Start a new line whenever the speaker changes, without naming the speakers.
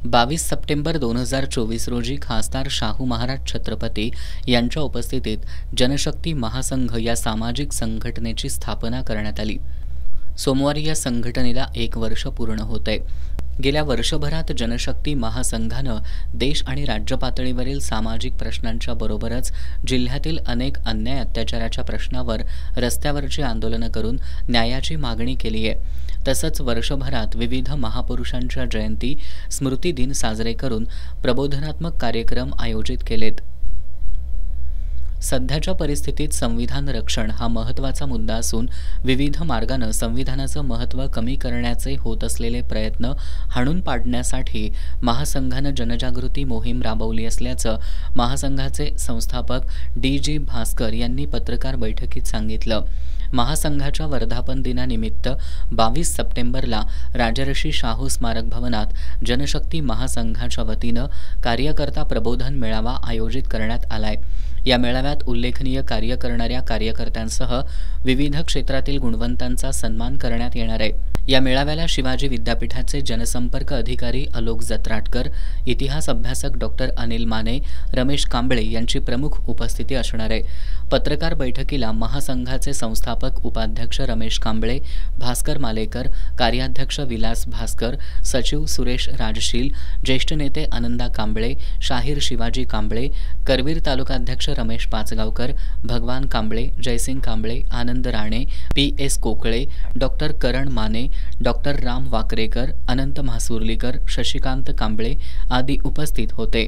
22 September 2024 रोजी खासदार शाहू महाराज छत्रपती यांच्या उपस्थितीत जनशक्ती महासंघ या सामाजिक संघटनेची स्थापना करण्यात आली। सोमवारी या संघटनेला 1 वर्ष पूर्ण होते। गेल्या वर्षभरात जनशक्ती महासंघानं देश आणि राज्य पातळीवरील सामाजिक प्रश्नांच्या बरोबरच जिल्ह्यातील अनेक अन्याय अत्याचाराच्या प्रश्नावर रस्त्यावरची आंदोलनं करून न्यायाची मागणी केली आहे। तसंच वर्षभरात विविध महापुरुषांच्या जयंती, स्मृती दिन साजरे करून प्रबोधनात्मक कार्यक्रम आयोजित केलेत। सध्याच्या परिस्थितीत संविधान रक्षण हा महत्त्वाचा मुद्दा असून विविध मार्गाने संविधानाचं महत्त्व कमी करण्याचे होत असलेले प्रयत्न हाणून पाडण्यासाठी महासंघानं जनजागृती मोहीम राबवली असल्याचं महासंघाचे संस्थापक डी.जी. भास्कर यांनी पत्रकार बैठकीत सांगितलं। महासंघाच्या वर्धापन दिनानिमित्त 22 सप्टेंबरला राजर्षी शाहू स्मारक भवनात जनशक्ती महासंघाच्या वतीनं कार्यकर्ता प्रबोधन मेळावा आयोजित करण्यात आलाय। या मेळाव्यात उल्लेखनीय कार्य करणाऱ्या कार्यकर्त्यांसह विविध क्षेत्रातील गुणवंतांचा सन्मान करण्यात येणार आहे। या मेळाव्याला शिवाजी विद्यापीठाचे जनसंपर्क अधिकारी अलोक जत्राटकर, इतिहास अभ्यासक डॉक्टर अनिल माने, रमेश कांबळे यांची प्रमुख उपस्थिती असणार आहे। पत्रकार बैठकीला महासंघाचे संस्थापक उपाध्यक्ष रमेश कांबळे, भास्कर मालेकर, कार्याध्यक्ष विलास भास्कर, सचिव सुरेश राजशील, ज्येष्ठ नेते आनंदा कांबळे, शाहीर शिवाजी कांबळे, करवीर तालुकाध्यक्ष रमेश पाचगावकर, भगवान कांबळे, जयसिंग कांबळे, आनंद राणे, पी.एस. कोकळे, डॉक्टर करण माने, डॉक्टर राम वाकरेकर, अनंत म्हासुर्लीकर, शशिकांत कांबळे आदी उपस्थित होते।